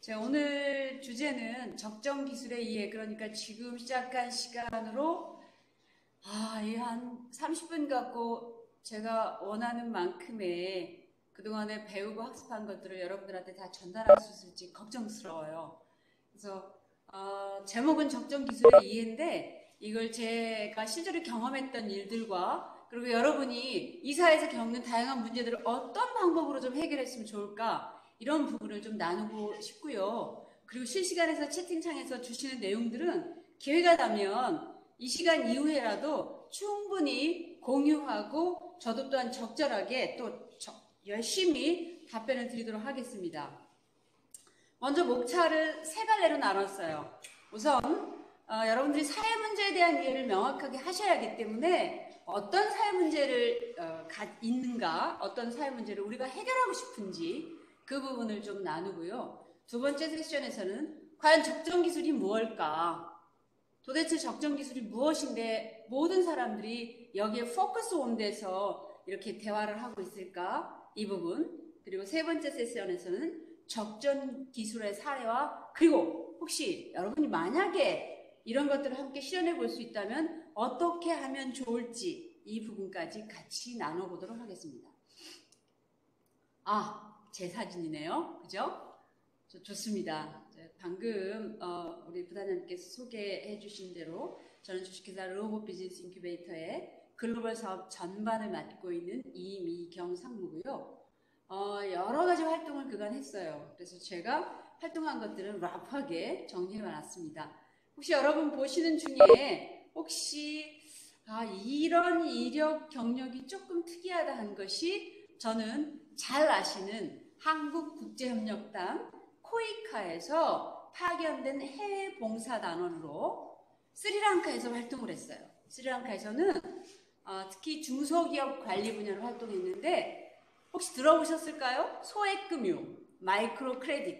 자, 오늘 주제는 적정 기술의 이해, 그러니까 지금 시작한 시간으로 이 한 30분 갖고 제가 원하는 만큼의 그동안에 배우고 학습한 것들을 여러분들한테 다 전달할 수 있을지 걱정스러워요. 그래서 제목은 적정 기술의 이해인데 이걸 제가 실제로 경험했던 일들과 그리고 여러분이 이 사회에서 겪는 다양한 문제들을 어떤 방법으로 좀 해결했으면 좋을까, 이런 부분을 좀 나누고 싶고요. 그리고 실시간에서 채팅창에서 주시는 내용들은 기회가 나면 이 시간 이후에라도 충분히 공유하고 저도 또한 적절하게 또 열심히 답변을 드리도록 하겠습니다. 먼저 목차를 세 갈래로 나눴어요. 우선 여러분들이 사회 문제에 대한 이해를 명확하게 하셔야 하기 때문에 어떤 사회 문제를 있는가, 어떤 사회 문제를 우리가 해결하고 싶은지 그 부분을 좀 나누고요. 두 번째 세션에서는 과연 적정 기술이 무엇일까? 도대체 적정 기술이 무엇인데 모든 사람들이 여기에 포커스 온돼서 이렇게 대화를 하고 있을까? 이 부분. 그리고 세 번째 세션에서는 적정 기술의 사례와 그리고 혹시 여러분이 만약에 이런 것들을 함께 실현해 볼 수 있다면 어떻게 하면 좋을지 이 부분까지 같이 나눠보도록 하겠습니다. 제 사진이네요. 그죠? 좋습니다. 방금 우리 부단장님께서 소개해 주신 대로 저는 주식회사 로봇 비즈니스 인큐베이터의 글로벌 사업 전반을 맡고 있는 이미경 상무고요. 여러 가지 활동을 그간 했어요. 그래서 제가 활동한 것들은 랍하게 정리해 놨습니다. 혹시 여러분 보시는 중에 혹시 이런 이력 경력이 조금 특이하다 한 것이 저는 잘 아시는 한국국제협력단 코이카에서 파견된 해외 봉사단원으로 스리랑카에서 활동을 했어요. 스리랑카에서는 특히 중소기업 관리 분야로 활동했는데 혹시 들어보셨을까요? 소액금융, 마이크로 크레딧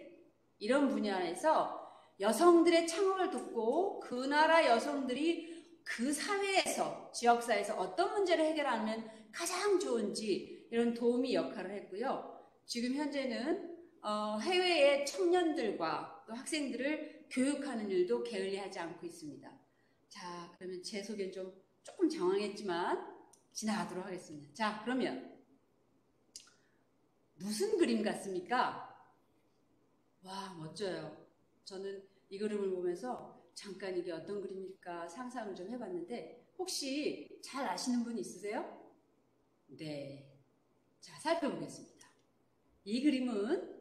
이런 분야에서 여성들의 창업을 돕고 그 나라 여성들이 그 사회에서, 지역사회에서 어떤 문제를 해결하면 가장 좋은지 이런 도우미 역할을 했고요. 지금 현재는 해외의 청년들과 또 학생들을 교육하는 일도 게을리하지 않고 있습니다. 자, 그러면 제 소개는 조금 장황했지만 지나가도록 하겠습니다. 자, 그러면 무슨 그림 같습니까? 와, 멋져요. 저는 이 그림을 보면서 잠깐 이게 어떤 그림일까 상상을 좀 해봤는데 혹시 잘 아시는 분 있으세요? 네. 자, 살펴보겠습니다. 이 그림은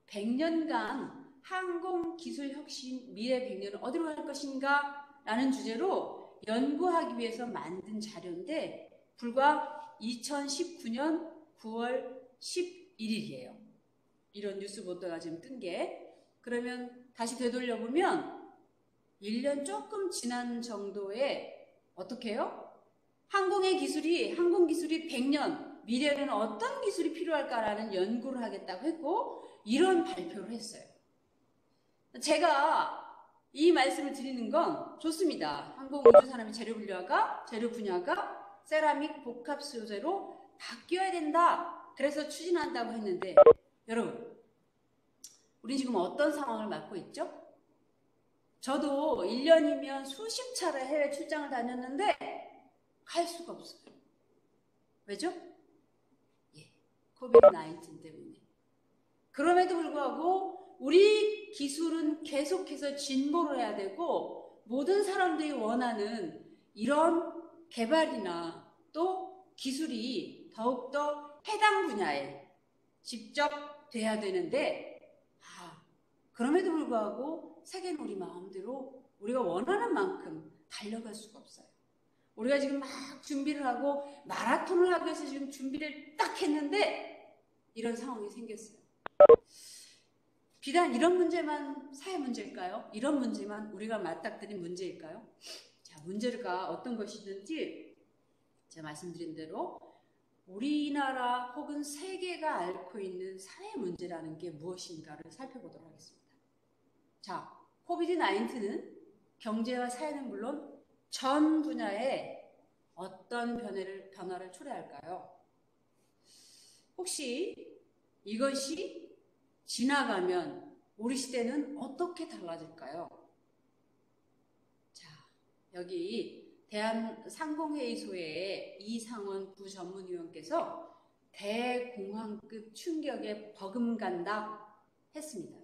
100년간 항공기술혁신 미래 100년은 어디로 갈 것인가? 라는 주제로 연구하기 위해서 만든 자료인데 불과 2019년 9월 11일이에요. 이런 뉴스 보도가 지금 뜬 게. 그러면 다시 되돌려보면 1년 조금 지난 정도에 어떻게 해요? 항공기술이 100년, 미래에는 어떤 기술이 필요할까라는 연구를 하겠다고 했고 이런 발표를 했어요. 제가 이 말씀을 드리는 건 좋습니다. 항공우주산업의 재료 분야가 세라믹 복합 소재로 바뀌어야 된다. 그래서 추진한다고 했는데 여러분, 우리 지금 어떤 상황을 맞고 있죠? 저도 1년이면 수십 차례 해외 출장을 다녔는데 갈 수가 없어요. 왜죠? 코비드-19 때문에. 그럼에도 불구하고 우리 기술은 계속해서 진보를 해야 되고 모든 사람들이 원하는 이런 개발이나 또 기술이 더욱더 해당 분야에 직접 돼야 되는데 그럼에도 불구하고 세계는 우리 마음대로 우리가 원하는 만큼 달려갈 수가 없어요. 우리가 지금 막 준비를 하고 마라톤을 하기 위해서 지금 준비를 딱 했는데 이런 상황이 생겼어요. 비단 이런 문제만 사회 문제일까요? 이런 문제만 우리가 맞닥뜨린 문제일까요? 자, 문제가 어떤 것이든지 제가 말씀드린 대로 우리나라 혹은 세계가 앓고 있는 사회 문제라는 게 무엇인가를 살펴보도록 하겠습니다. 자, 코비드-19는 경제와 사회는 물론 전 분야에 어떤 변화를 초래할까요? 혹시 이것이 지나가면 우리 시대는 어떻게 달라질까요? 자, 여기 대한상공회의소의 이상원 부전문위원께서 대공황급 충격에 버금간다 했습니다.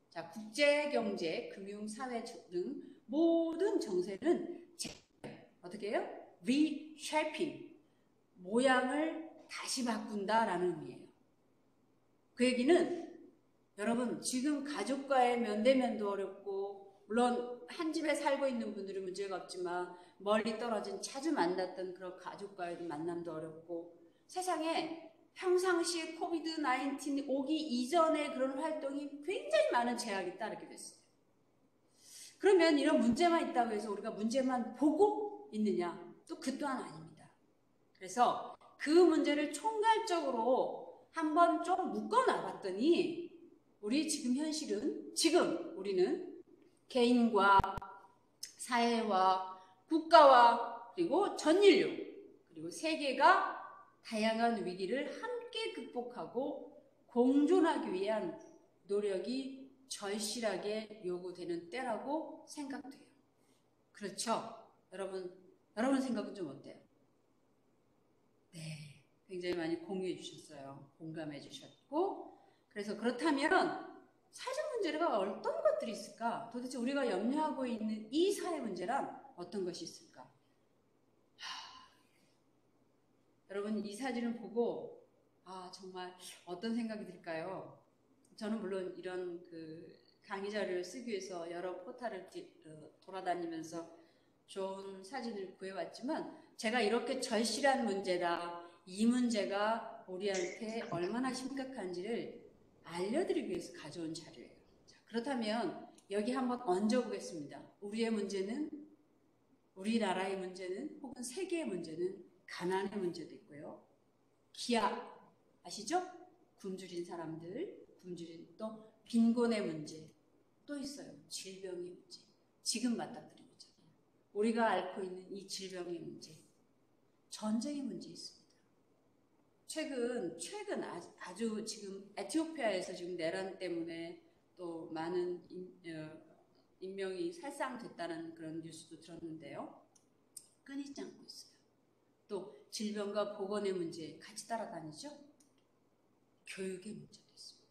자, 국제경제, 금융, 사회 등 모든 정세는 어떻게 해요? reshaping, 모양을 다시 바꾼다라는 의미예요. 그 얘기는 여러분 지금 가족과의 면대면도 어렵고 물론 한 집에 살고 있는 분들은 문제가 없지만 멀리 떨어진 자주 만났던 그런 가족과의 만남도 어렵고 세상에 평상시에 코비드-19 오기 이전에 그런 활동이 굉장히 많은 제약이 따르게 됐어요. 그러면 이런 문제만 있다고 해서 우리가 문제만 보고 있느냐? 또 그 또한 아닙니다. 그래서 그 문제를 총괄적으로 한번 좀 묶어놔봤더니 우리 지금 현실은 지금 우리는 개인과 사회와 국가와 그리고 전 인류 그리고 세계가 다양한 위기를 함께 극복하고 공존하기 위한 노력이 절실하게 요구되는 때라고 생각돼요. 그렇죠? 여러분 생각은 좀 어때요? 네, 굉장히 많이 공유해 주셨어요. 공감해 주셨고 그래서 그렇다면 사회적 문제가 어떤 것들이 있을까? 도대체 우리가 염려하고 있는 이 사회 문제란 어떤 것이 있을까? 여러분 이 사진을 보고 정말 어떤 생각이 들까요? 저는 물론 이런 그 강의 자료를 쓰기 위해서 여러 포탈을 돌아다니면서 좋은 사진을 구해왔지만 제가 이렇게 절실한 문제다, 이 문제가 우리한테 얼마나 심각한지를 알려드리기 위해서 가져온 자료예요. 자, 그렇다면 여기 한번 얹어보겠습니다. 우리의 문제는, 우리나라의 문제는 혹은 세계의 문제는 가난의 문제도 있고요. 기아 아시죠? 굶주린 사람들, 굶주린 또 빈곤의 문제 또 있어요. 질병의 문제. 지금 맞닥뜨리고 있잖아요. 우리가 앓고 있는 이 질병의 문제, 전쟁의 문제 있습니다. 최근 아주 지금 에티오피아에서 지금 내란 때문에 또 많은 인명이 살상됐다는 그런 뉴스도 들었는데요. 끊이지 않고 있어요. 또 질병과 보건의 문제 같이 따라다니죠. 교육의 문제도 있습니다.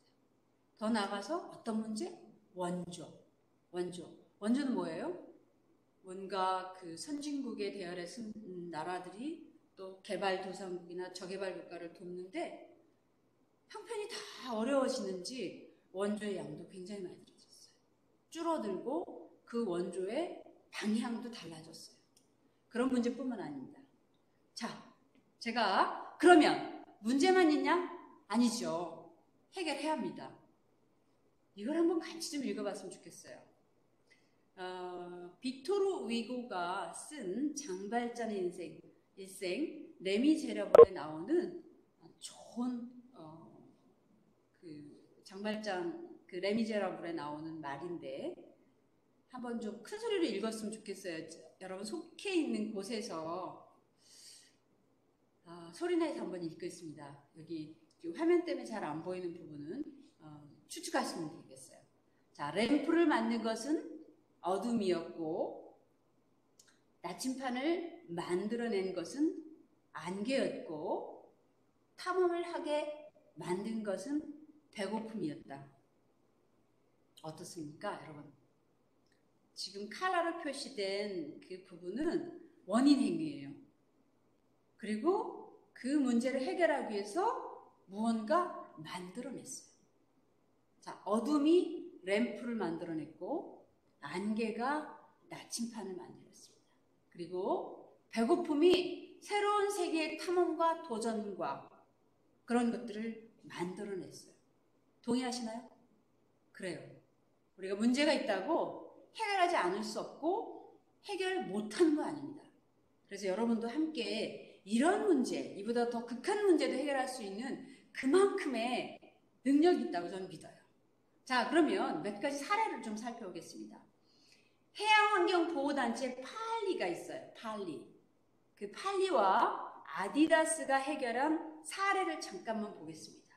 더 나아가서 어떤 문제? 원조는 뭐예요? 뭔가 그 선진국의 대열에 쓴 나라들이 또 개발도상국이나 저개발국가를 돕는데 형편이 다 어려워지는지 원조의 양도 굉장히 많이 줄어들었어요. 줄어들고 그 원조의 방향도 달라졌어요. 그런 문제뿐만 아닙니다. 자, 제가 그러면 문제만 있냐? 아니죠. 해결해야 합니다. 이걸 한번 같이 좀 읽어봤으면 좋겠어요. 빅토르 위고가 쓴 장발장의 일생 레미제라블에 나오는 좋은 그 장발장 그 레미제라블에 나오는 말인데 한번 좀 큰 소리로 읽었으면 좋겠어요. 여러분 속해 있는 곳에서 소리내서 한번 읽겠습니다. 여기 화면 때문에 잘 안 보이는 부분은 추측하시면 되겠어요. 자, 램프를 만든 것은 어둠이었고 나침판을 만들어낸 것은 안개였고 탐험을 하게 만든 것은 배고픔이었다. 어떻습니까, 여러분? 지금 칼라로 표시된 그 부분은 원인 행위예요. 그리고 그 문제를 해결하기 위해서 무언가 만들어냈어요. 자, 어둠이 램프를 만들어냈고 안개가 나침판을 만들었습니다. 그리고 배고픔이 새로운 세계의 탐험과 도전과 그런 것들을 만들어냈어요. 동의하시나요? 그래요. 우리가 문제가 있다고 해결하지 않을 수 없고 해결 못하는 거 아닙니다. 그래서 여러분도 함께 이런 문제, 이보다 더 극한 문제도 해결할 수 있는 그만큼의 능력이 있다고 저는 믿어요. 자, 그러면 몇 가지 사례를 좀 살펴보겠습니다. 해양환경보호단체 팔리가 있어요. 팔리. 그 팔리와 아디다스가 해결한 사례를 잠깐만 보겠습니다.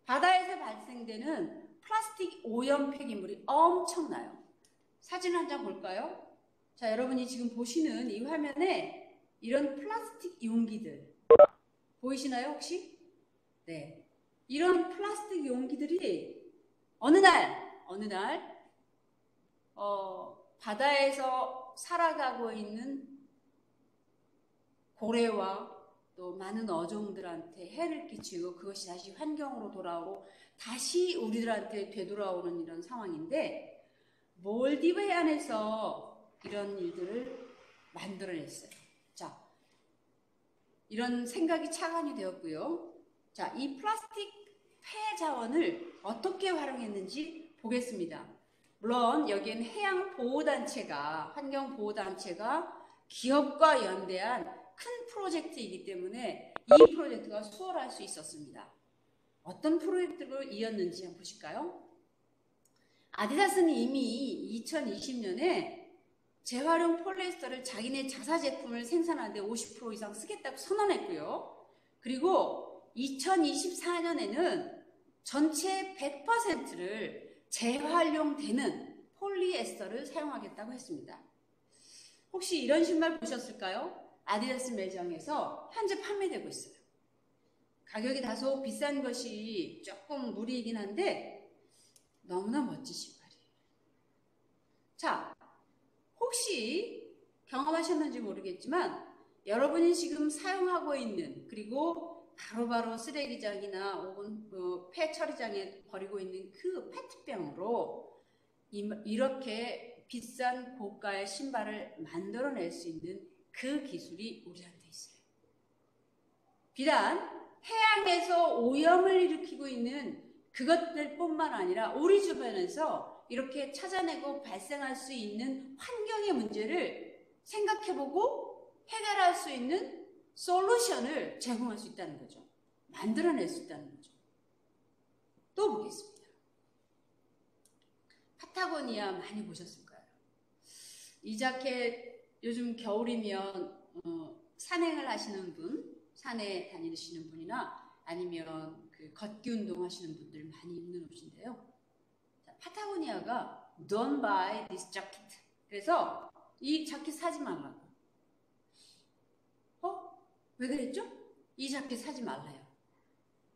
바다에서 발생되는 플라스틱 오염 폐기물이 엄청나요. 사진 한 장 볼까요? 자, 여러분이 지금 보시는 이 화면에 이런 플라스틱 용기들 보이시나요, 혹시? 네. 이런 플라스틱 용기들이 어느 날 바다에서 살아가고 있는 고래와 또 많은 어종들한테 해를 끼치고 그것이 다시 환경으로 돌아오고 다시 우리들한테 되돌아오는 이런 상황인데 몰디브 해안에서 이런 일들을 만들어냈어요. 자, 이런 생각이 착안이 되었고요. 자, 이 플라스틱 폐자원을 어떻게 활용했는지 보겠습니다. 물론 여기엔 해양보호단체가, 환경보호단체가 기업과 연대한 큰 프로젝트이기 때문에 이 프로젝트가 수월할 수 있었습니다. 어떤 프로젝트로 이었는지 한번 보실까요? 아디다스는 이미 2020년에 재활용 폴리에스터를 자기네 자사 제품을 생산하는데 50% 이상 쓰겠다고 선언했고요. 그리고 2024년에는 전체 100%를 재활용되는 폴리에스터를 사용하겠다고 했습니다. 혹시 이런 신발 보셨을까요? 아디다스 매장에서 현재 판매되고 있어요. 가격이 다소 비싼 것이 조금 무리이긴 한데 너무나 멋진 신발이에요. 자, 혹시 경험하셨는지 모르겠지만 여러분이 지금 사용하고 있는 그리고 바로바로 쓰레기장이나 혹은 폐처리장에 버리고 있는 그 페트병으로 이렇게 비싼 고가의 신발을 만들어낼 수 있는 그 기술이 우리한테 있어요. 비단 해양에서 오염을 일으키고 있는 그것들뿐만 아니라 우리 주변에서 이렇게 찾아내고 발생할 수 있는 환경의 문제를 생각해보고 해결할 수 있는 솔루션을 제공할 수 있다는 거죠. 만들어낼 수 있다는 거죠. 또 보겠습니다. 파타고니아 많이 보셨을 거예요. 이 자켓 요즘 겨울이면 산행을 하시는 분, 산에 다니시는 분이나 아니면 그 걷기 운동 하시는 분들 많이 입는 옷인데요. 자, 파타고니아가 Don't buy this jacket. 그래서 이 자켓 사지 말라고. 왜 그랬죠? 이 자켓 사지 말라요.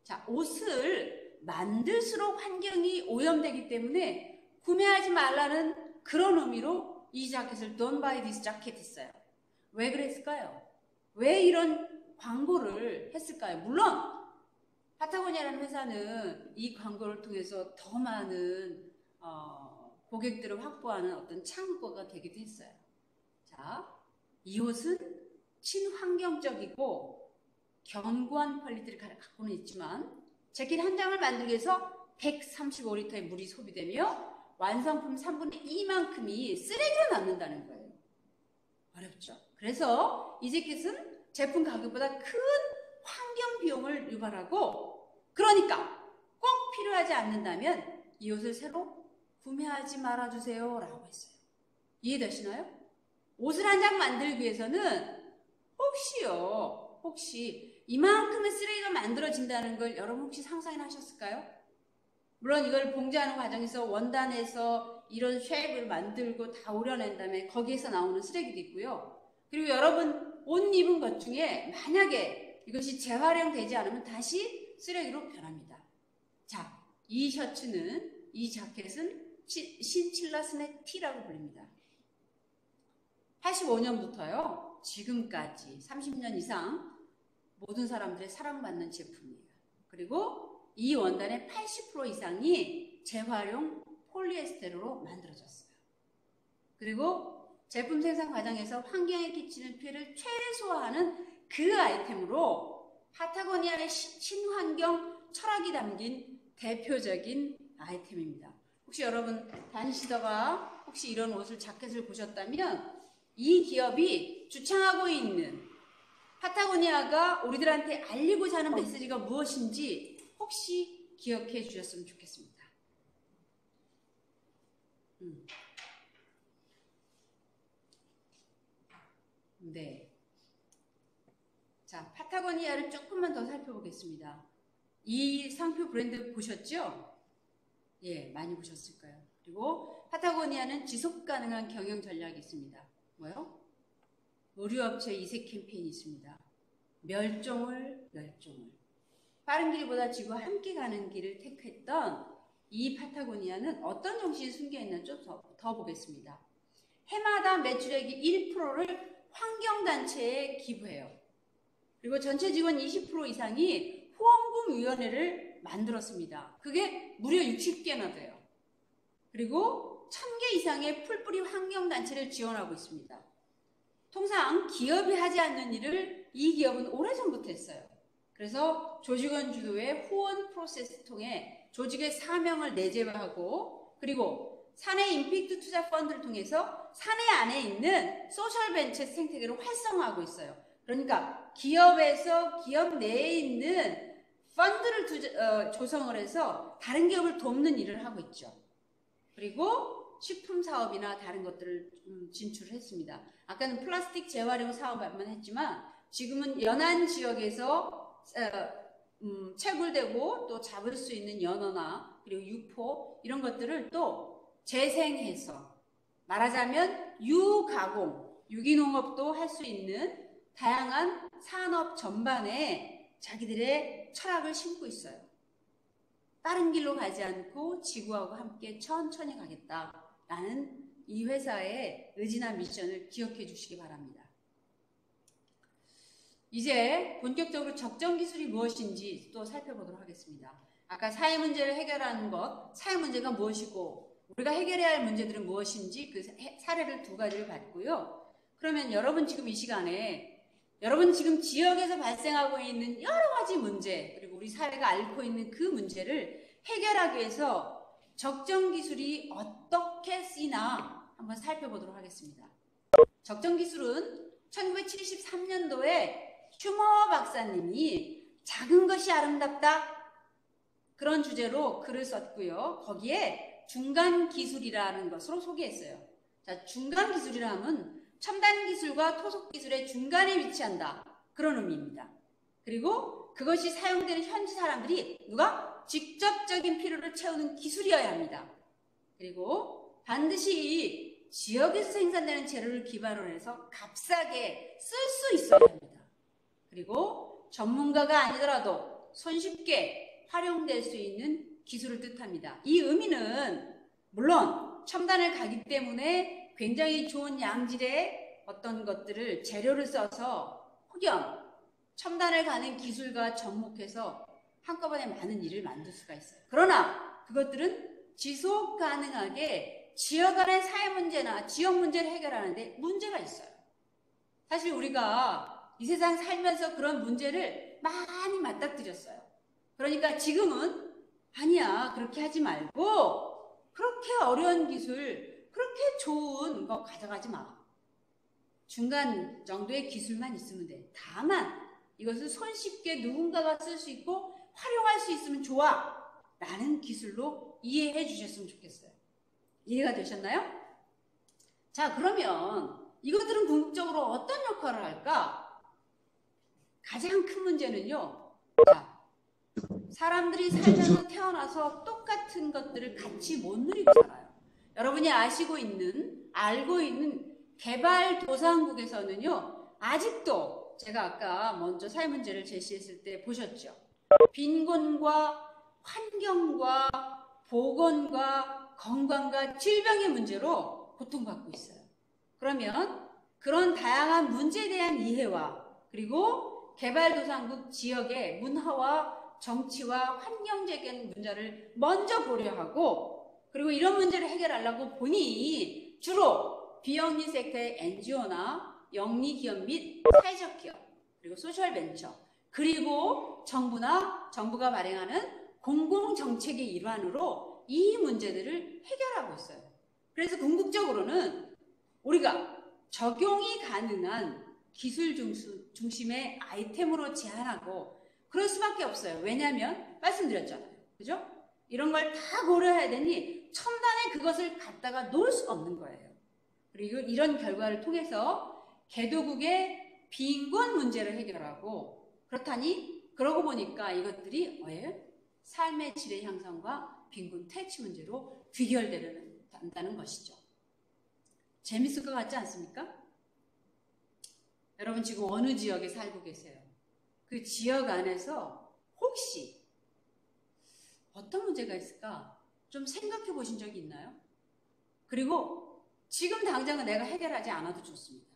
자, 옷을 만들수록 환경이 오염되기 때문에 구매하지 말라는 그런 의미로 이 자켓을 Don't buy this jacket 했어요. 왜 그랬을까요? 왜 이런 광고를 했을까요? 물론 파타고니아라는 회사는 이 광고를 통해서 더 많은 고객들을 확보하는 어떤 창구가 되기도 했어요. 자, 이 옷은 친환경적이고 견고한 퀄리티를 갖고는 있지만 재킷 한 장을 만들기 위해서 135리터의 물이 소비되며 완성품 3분의 2만큼이 쓰레기로 남는다는 거예요. 어렵죠? 그래서 이 재킷은 제품 가격보다 큰 환경 비용을 유발하고 그러니까 꼭 필요하지 않는다면 이 옷을 새로 구매하지 말아주세요 라고 했어요. 이해되시나요? 옷을 한 장 만들기 위해서는 혹시 이만큼의 쓰레기가 만들어진다는 걸 여러분 혹시 상상이나 하셨을까요? 물론 이걸 봉제하는 과정에서 원단에서 이런 쉐입을 만들고 다 우려낸 다음에 거기에서 나오는 쓰레기도 있고요. 그리고 여러분 옷 입은 것 중에 만약에 이것이 재활용되지 않으면 다시 쓰레기로 변합니다. 자, 이 셔츠는, 이 자켓은 신칠라스네 티라고 불립니다. 85년부터요. 지금까지 30년 이상 모든 사람들의 사랑받는 제품이에요. 그리고 이 원단의 80% 이상이 재활용 폴리에스테르로 만들어졌어요. 그리고 제품 생산 과정에서 환경에 끼치는 피해를 최소화하는 그 아이템으로 파타고니아의 친환경 철학이 담긴 대표적인 아이템입니다. 혹시 여러분 다니시다가 혹시 이런 옷을 자켓을 보셨다면 이 기업이 주창하고 있는 파타고니아가 우리들한테 알리고자 하는 메시지가 무엇인지 혹시 기억해 주셨으면 좋겠습니다. 네. 자, 파타고니아를 조금만 더 살펴보겠습니다. 이 상표 브랜드 보셨죠? 예, 많이 보셨을 거예요. 그리고 파타고니아는 지속 가능한 경영 전략이 있습니다. 뭐요? 의류업체 이색 캠페인이 있습니다. 멸종을. 빠른 길보다 지구와 함께 가는 길을 택했던 이 파타고니아는 어떤 정신이 숨겨있나 좀 더 보겠습니다. 해마다 매출액이 1%를 환경단체에 기부해요. 그리고 전체 직원 20% 이상이 후원금위원회를 만들었습니다. 그게 무려 60개나 돼요. 그리고 1000개 이상의 풀뿌리 환경단체를 지원하고 있습니다. 통상 기업이 하지 않는 일을 이 기업은 오래전부터 했어요. 그래서 조직원 주도의 후원 프로세스 통해 조직의 사명을 내재화하고, 그리고 사내 임팩트 투자 펀드를 통해서 사내 안에 있는 소셜 벤처 생태계를 활성화하고 있어요. 그러니까 기업에서 기업 내에 있는 펀드를 조성을 해서 다른 기업을 돕는 일을 하고 있죠. 그리고 식품 사업이나 다른 것들을 진출했습니다. 아까는 플라스틱 재활용 사업만 했지만 지금은 연안 지역에서 채굴되고 또 잡을 수 있는 연어나 그리고 유포 이런 것들을 또 재생해서, 말하자면 유가공, 유기농업도 할 수 있는 다양한 산업 전반에 자기들의 철학을 심고 있어요. 다른 길로 가지 않고 지구하고 함께 천천히 가겠다라는 이 회사의 의지나 미션을 기억해 주시기 바랍니다. 이제 본격적으로 적정 기술이 무엇인지 또 살펴보도록 하겠습니다. 아까 사회 문제를 해결하는 것, 사회 문제가 무엇이고 우리가 해결해야 할 문제들은 무엇인지 그 사례를 2가지를 봤고요. 그러면 여러분 지금 이 시간에 여러분 지금 지역에서 발생하고 있는 여러 가지 문제, 그리고 우리 사회가 앓고 있는 그 문제를 해결하기 위해서 적정 기술이 어떻게 쓰이나 한번 살펴보도록 하겠습니다. 적정 기술은 1973년도에 슈머 박사님이 작은 것이 아름답다, 그런 주제로 글을 썼고요. 거기에 중간 기술이라는 것으로 소개했어요. 자, 중간 기술이라 하면 첨단 기술과 토속 기술의 중간에 위치한다, 그런 의미입니다. 그리고 그것이 사용되는 현지 사람들이 누가 직접적인 필요를 채우는 기술이어야 합니다. 그리고 반드시 지역에서 생산되는 재료를 기반으로 해서 값싸게 쓸 수 있어야 합니다. 그리고 전문가가 아니더라도 손쉽게 활용될 수 있는 기술을 뜻합니다. 이 의미는 물론 첨단을 가기 때문에 굉장히 좋은 양질의 어떤 것들을 재료를 써서 혹여 첨단을 가는 기술과 접목해서 한꺼번에 많은 일을 만들 수가 있어요. 그러나 그것들은 지속 가능하게 지역 간의 사회 문제나 지역 문제를 해결하는데 문제가 있어요. 사실 우리가 이 세상 살면서 그런 문제를 많이 맞닥뜨렸어요. 그러니까 지금은 아니야, 그렇게 하지 말고 그렇게 어려운 기술, 그렇게 좋은 거 가져가지 마. 중간 정도의 기술만 있으면 돼. 다만 이것을 손쉽게 누군가가 쓸 수 있고 활용할 수 있으면 좋아 라는 기술로 이해해 주셨으면 좋겠어요. 이해가 되셨나요? 자, 그러면 이것들은 궁극적으로 어떤 역할을 할까? 가장 큰 문제는요, 자, 사람들이 살면서 태어나서 똑같은 것들을 같이 못 누리고 살아요. 여러분이 알고 있는 개발도상국에서는요, 아직도 제가 아까 먼저 사회 문제를 제시했을 때 보셨죠? 빈곤과 환경과 보건과 건강과 질병의 문제로 고통받고 있어요. 그러면 그런 다양한 문제에 대한 이해와 그리고 개발도상국 지역의 문화와 정치와 환경적인 문제를 먼저 고려하고, 그리고 이런 문제를 해결하려고 보니 주로 비영리 섹터의 NGO나 영리기업 및 사회적 기업, 그리고 소셜벤처, 그리고 정부가 발행하는 공공정책의 일환으로 이 문제들을 해결하고 있어요. 그래서 궁극적으로는 우리가 적용이 가능한 기술 중심의 아이템으로 제한하고 그럴 수밖에 없어요. 왜냐하면 말씀드렸잖아요. 그죠? 이런 걸 다 고려해야 되니 첨단에 그것을 갖다가 놓을 수가 없는 거예요. 그리고 이런 결과를 통해서 개도국의 빈곤 문제를 해결하고, 그렇다니 그러고 보니까 이것들이 삶의 질의 향상과 빈곤 퇴치 문제로 귀결된다는 것이죠. 재밌을 것 같지 않습니까? 여러분 지금 어느 지역에 살고 계세요? 그 지역 안에서 혹시 어떤 문제가 있을까? 좀 생각해 보신 적이 있나요? 그리고 지금 당장은 내가 해결하지 않아도 좋습니다.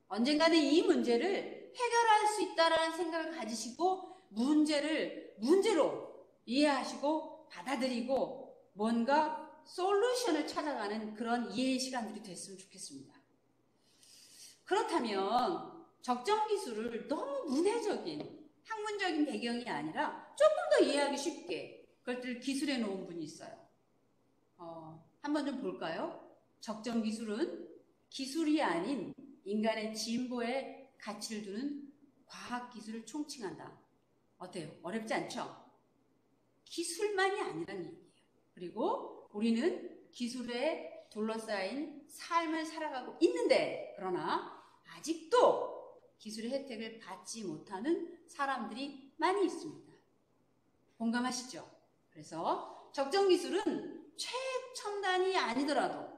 언젠가는 이 문제를 해결할 수 있다는 생각을 가지시고 문제로 이해하시고 받아들이고 뭔가 솔루션을 찾아가는 그런 이해의 시간들이 됐으면 좋겠습니다. 그렇다면 적정기술을 너무 문해적인 학문적인 배경이 아니라 조금 더 이해하기 쉽게 그것들을 기술해 놓은 분이 있어요. 한번 좀 볼까요? 적정기술은 기술이 아닌 인간의 진보에 가치를 두는 과학기술을 총칭한다. 어때요? 어렵지 않죠? 기술만이 아니란 얘기예요. 그리고 우리는 기술에 둘러싸인 삶을 살아가고 있는데 그러나 아직도 기술의 혜택을 받지 못하는 사람들이 많이 있습니다. 공감하시죠? 그래서 적정기술은 최첨단이 아니더라도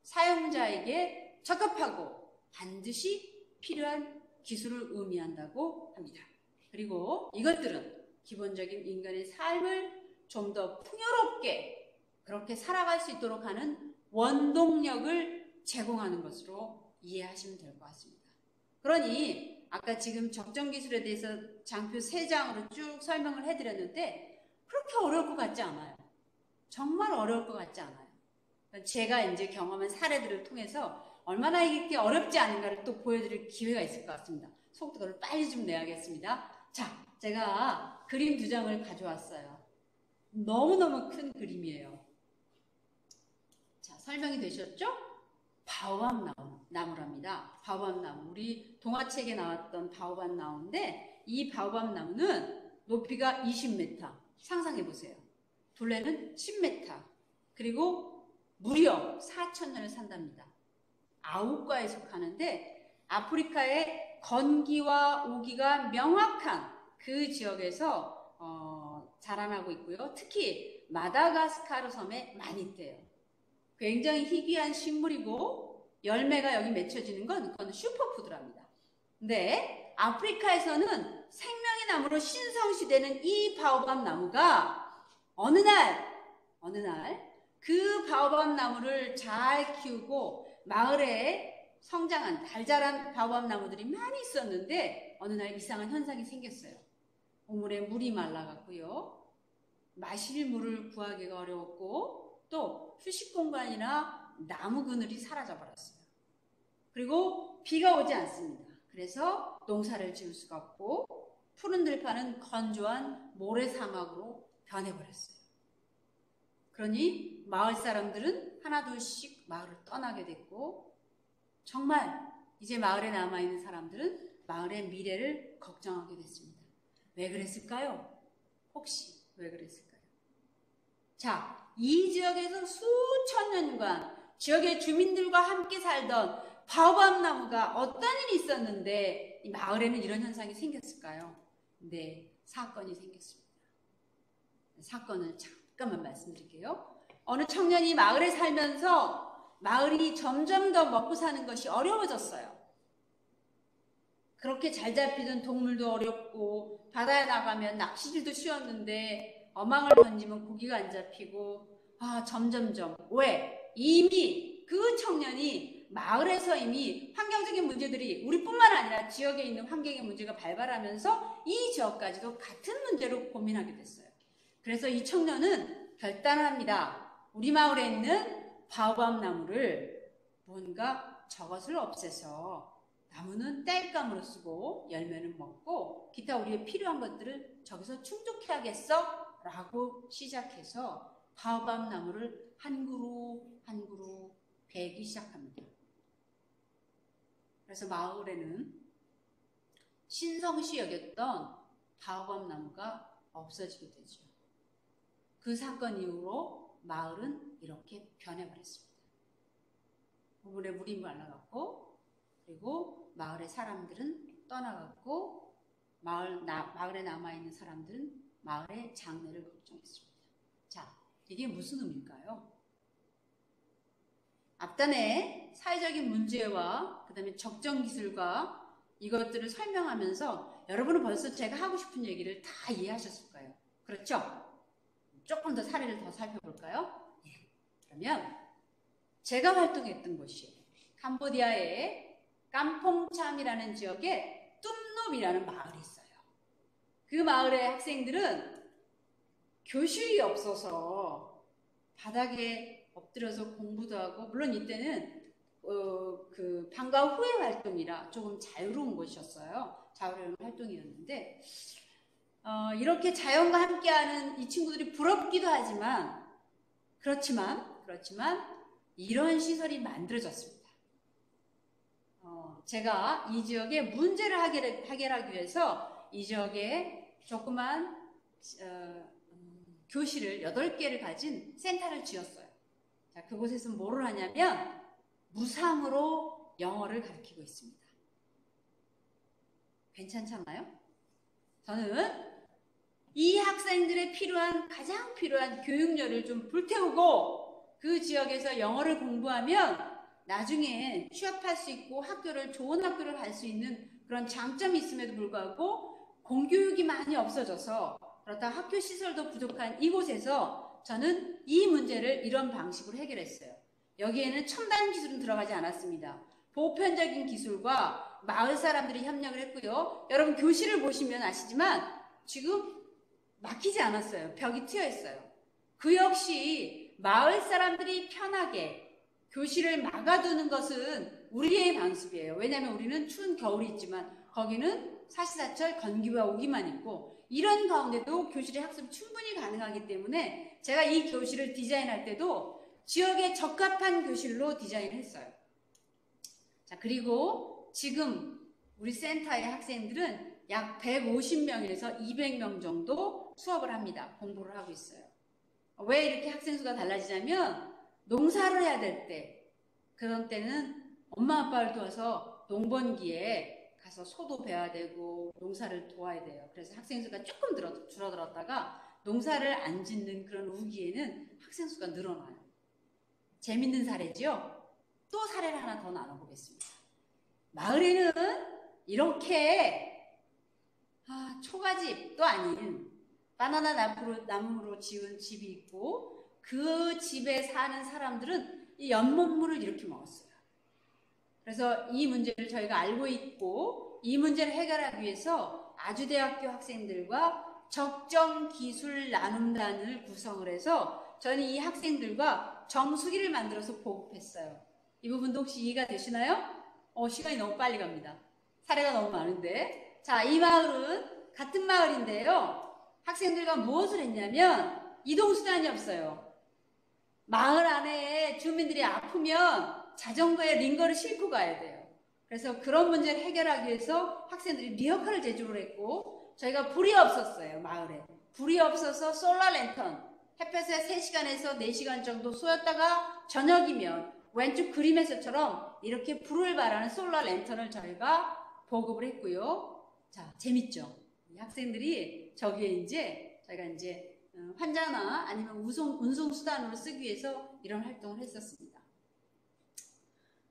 사용자에게 적합하고 반드시 필요한 기술을 의미한다고 합니다. 그리고 이것들은 기본적인 인간의 삶을 좀 더 풍요롭게 그렇게 살아갈 수 있도록 하는 원동력을 제공하는 것으로 이해하시면 될 것 같습니다. 그러니 아까 지금 적정기술에 대해서 장표 3장으로 쭉 설명을 해드렸는데 그렇게 어려울 것 같지 않아요. 정말 어려울 것 같지 않아요. 제가 이제 경험한 사례들을 통해서 얼마나 이게 어렵지 않은가를 또 보여드릴 기회가 있을 것 같습니다. 속도를 빨리 좀 내야겠습니다. 자, 제가 그림 2장을 가져왔어요. 너무너무 큰 그림이에요. 자, 설명이 되셨죠? 바오밥 나무랍니다. 바오밥 나무. 우리 동화책에 나왔던 바오밥 나무인데 이 바오밥 나무는 높이가 20m. 상상해 보세요. 둘레는 10m. 그리고 무려 4,000년을 산답니다. 아우과에 속하는데 아프리카의 건기와 오기가 명확한 그 지역에서 자라나고 있고요. 특히 마다가스카르 섬에 많이 있대요. 굉장히 희귀한 식물이고 열매가 여기 맺혀지는 건 그건 슈퍼푸드랍니다. 근데 아프리카에서는 생명의 나무로 신성시되는 이 바오밥 나무가 어느 날 그 바오밥 나무를 잘 키우고 마을에 성장한 달달한 바오밥 나무들이 많이 있었는데 어느 날 이상한 현상이 생겼어요. 우물에 물이 말라갔고요. 마실 물을 구하기가 어려웠고 또 휴식 공간이나 나무 그늘이 사라져버렸어요. 그리고 비가 오지 않습니다. 그래서 농사를 지을 수가 없고 푸른 들판은 건조한 모래사막으로 변해버렸어요. 그러니 마을 사람들은 하나둘씩 마을을 떠나게 됐고 정말 이제 마을에 남아있는 사람들은 마을의 미래를 걱정하게 됐습니다. 왜 그랬을까요? 혹시 왜 그랬을까요? 자, 이 지역에서 수천 년간 지역의 주민들과 함께 살던 바오밥 나무가 어떤 일이 있었는데 이 마을에는 이런 현상이 생겼을까요? 네, 사건이 생겼습니다. 사건을 잠깐만 말씀드릴게요. 어느 청년이 마을에 살면서 마을이 점점 더 먹고 사는 것이 어려워졌어요. 그렇게 잘 잡히던 동물도 어렵고 바다에 나가면 낚시질도 쉬웠는데 어망을 던지면 고기가 안 잡히고 점점점 왜? 이미 그 청년이 마을에서 이미 환경적인 문제들이 우리뿐만 아니라 지역에 있는 환경의 문제가 발발하면서 이 지역까지도 같은 문제로 고민하게 됐어요. 그래서 이 청년은 결단합니다. 우리 마을에 있는 바오밥 나무를 뭔가 저것을 없애서 나무는 땔감으로 쓰고 열매는 먹고 기타 우리의 필요한 것들을 저기서 충족해야겠어 라고 시작해서 바오밥 나무를 한 그루 한 그루 베기 시작합니다. 그래서 마을에는 신성시 여겼던 바오밥 나무가 없어지게 되죠. 그 사건 이후로 마을은 이렇게 변해버렸습니다. 우물에 물이 말라갔고 그리고 마을의 사람들은 떠나갔고 마을에 남아있는 사람들은 마을의 장래를 걱정했습니다. 자, 이게 무슨 의미일까요? 앞단에 사회적인 문제와 그 다음에 적정 기술과 이것들을 설명하면서 여러분은 벌써 제가 하고 싶은 얘기를 다 이해하셨을 거예요. 그렇죠? 조금 더 사례를 더 살펴볼까요? 예. 그러면 제가 활동했던 곳이 캄보디아의 깜퐁참이라는 지역에 뚠놈이라는 마을이 있어요. 그 마을의 학생들은 교실이 없어서 바닥에 엎드려서 공부도 하고, 물론 이때는 그 방과 후의 활동이라 조금 자유로운 곳이었어요. 자유로운 활동이었는데 이렇게 자연과 함께하는 이 친구들이 부럽기도 하지만 그렇지만 이런 시설이 만들어졌습니다. 제가 이 지역의 문제를 해결하기 위해서 이 지역에 조그만 교실을 8개를 가진 센터를 지었어요. 자, 그곳에서 뭐를 하냐면 무상으로 영어를 가르치고 있습니다. 괜찮잖아요? 저는 이 학생들의 가장 필요한 교육열을 좀 불태우고 그 지역에서 영어를 공부하면 나중에 취업할 수 있고 좋은 학교를 갈 수 있는 그런 장점이 있음에도 불구하고 공교육이 많이 없어져서 그렇다고 학교 시설도 부족한 이곳에서 저는 이 문제를 이런 방식으로 해결했어요. 여기에는 첨단 기술은 들어가지 않았습니다. 보편적인 기술과 마을 사람들이 협력을 했고요. 여러분 교실을 보시면 아시지만 지금 막히지 않았어요. 벽이 트여 있어요. 그 역시 마을 사람들이 편하게 교실을 막아두는 것은 우리의 방식이에요. 왜냐하면 우리는 추운 겨울이 있지만 거기는 사시사철 건기가 오기만 있고 이런 가운데도 교실의 학습이 충분히 가능하기 때문에 제가 이 교실을 디자인할 때도 지역에 적합한 교실로 디자인했어요. 자, 그리고 지금 우리 센터의 학생들은 약 150명에서 200명 정도 수업을 합니다. 공부를 하고 있어요. 왜 이렇게 학생 수가 달라지냐면 농사를 해야 될 때, 그런 때는 엄마 아빠를 도와서 농번기에 가서 소도 베어야 되고 농사를 도와야 돼요. 그래서 학생 수가 조금 줄어들었다가 농사를 안 짓는 그런 우기에는 학생 수가 늘어나요. 재밌는 사례죠? 또 사례를 하나 더 나눠보겠습니다. 마을에는 이렇게 초가집도 아닌 바나나 나무로 지은 집이 있고 그 집에 사는 사람들은 이 연못물을 이렇게 먹었어요. 그래서 이 문제를 저희가 알고 있고 이 문제를 해결하기 위해서 아주대학교 학생들과 적정기술 나눔단을 구성을 해서 저는 이 학생들과 정수기를 만들어서 보급했어요. 이 부분도 혹시 이해가 되시나요? 시간이 너무 빨리 갑니다. 사례가 너무 많은데. 자, 이 마을은 같은 마을인데요. 학생들과 무엇을 했냐면 이동수단이 없어요. 마을 안에 주민들이 아프면 자전거에 링거를 싣고 가야 돼요. 그래서 그런 문제를 해결하기 위해서 학생들이 리어카를 제조를 했고 저희가 불이 없었어요. 마을에. 불이 없어서 솔라 랜턴 햇볕에 3시간에서 4시간 정도 쏘였다가 저녁이면 왼쪽 그림에서처럼 이렇게 불을 발하는 솔라 랜턴을 저희가 보급을 했고요. 자, 재밌죠? 이 학생들이 저기에 이제 저희가 이제 환자나 아니면 운송수단으로 쓰기 위해서 이런 활동을 했었습니다.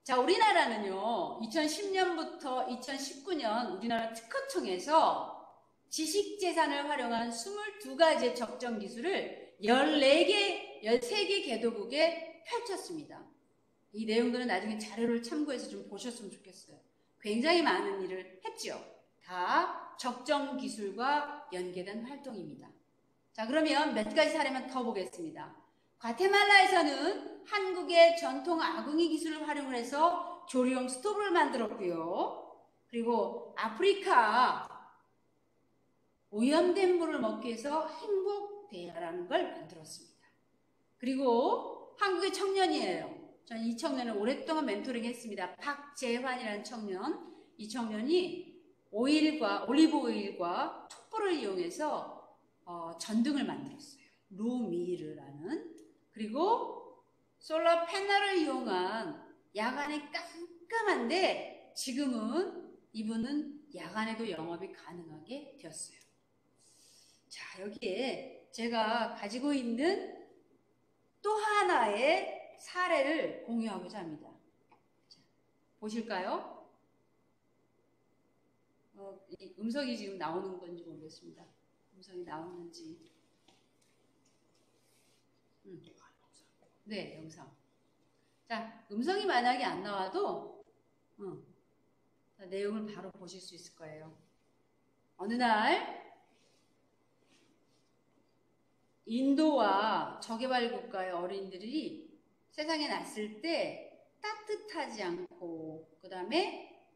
자, 우리나라는요, 2010년부터 2019년 우리나라 특허청에서 지식재산을 활용한 22가지의 적정 기술을 13개 개도국에 펼쳤습니다. 이 내용들은 나중에 자료를 참고해서 좀 보셨으면 좋겠어요. 굉장히 많은 일을 했죠. 다 적정 기술과 연계된 활동입니다. 자, 그러면 몇 가지 사례만 더 보겠습니다. 과테말라에서는 한국의 전통 아궁이 기술을 활용을 해서 조리용 스토브를 만들었고요. 그리고 아프리카 오염된 물을 먹기 위해서 행복대야라는 걸 만들었습니다. 그리고 한국의 청년이에요. 저는 이 청년을 오랫동안 멘토링 했습니다. 박재환이라는 청년. 이 청년이 올리브 오일과 촛불을 이용해서 전등을 만들었어요. 루미르라는. 그리고 솔라 패널을 이용한 야간에 깜깜한데 지금은 이분은 야간에도 영업이 가능하게 되었어요. 자, 여기에 제가 가지고 있는 또 하나의 사례를 공유하고자 합니다. 자, 보실까요? 이 음성이 지금 나오는 건지 모르겠습니다. 음성이 나오는지. 네, 영상. 자, 음성이 만약에 안 나와도 자, 내용을 바로 보실 수 있을 거예요. 어느 날 인도와 저개발 국가의 어린이들이 세상에 났을 때 따뜻하지 않고, 그 다음에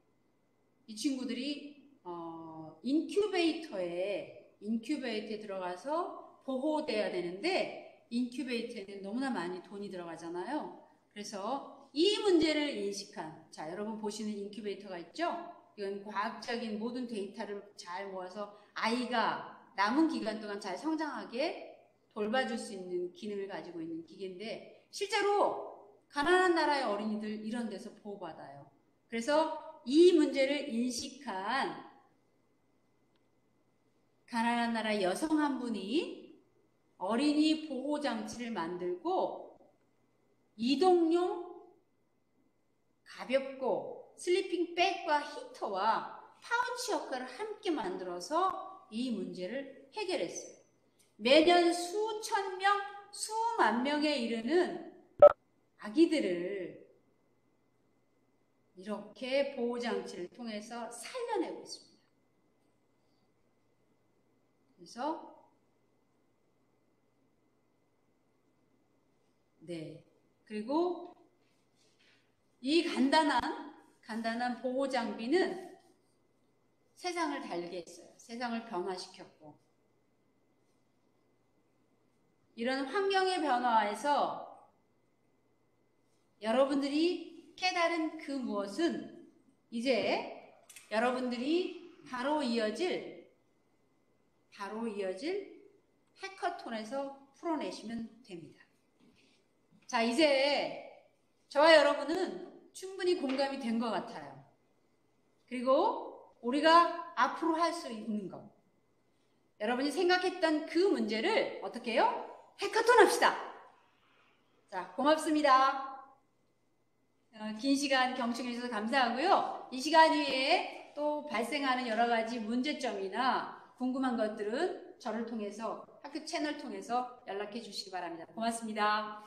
이 친구들이 인큐베이터에 들어가서 보호돼야 되는데, 인큐베이터에는 너무나 많이 돈이 들어가잖아요. 그래서 이 문제를 인식한, 자, 여러분 보시는 인큐베이터가 있죠? 이건 과학적인 모든 데이터를 잘 모아서 아이가 남은 기간 동안 잘 성장하게 돌봐줄 수 있는 기능을 가지고 있는 기계인데, 실제로 가난한 나라의 어린이들 이런 데서 보호받아요. 그래서 이 문제를 인식한 가난한 나라의 여성 한 분이 어린이 보호장치를 만들고 이동용 가볍고 슬리핑 백과 히터와 파우치 역할을 함께 만들어서 이 문제를 해결했어요. 매년 수천 명, 수만 명에 이르는 아기들을 이렇게 보호장치를 통해서 살려내고 있습니다. 그래서 네, 그리고 이 간단한 보호 장비는 세상을 달게 했어요. 세상을 변화시켰고, 이런 환경의 변화에서 여러분들이 깨달은 그 무엇은 이제 여러분들이 바로 이어질 해커톤에서 풀어내시면 됩니다. 자, 이제 저와 여러분은 충분히 공감이 된 것 같아요. 그리고 우리가 앞으로 할 수 있는 것, 여러분이 생각했던 그 문제를 어떻게 해요? 해커톤 합시다. 자, 고맙습니다. 긴 시간 경청해 주셔서 감사하고요. 이 시간 후에 또 발생하는 여러 가지 문제점이나 궁금한 것들은 저를 통해서, 학교 채널 통해서 연락해 주시기 바랍니다. 고맙습니다.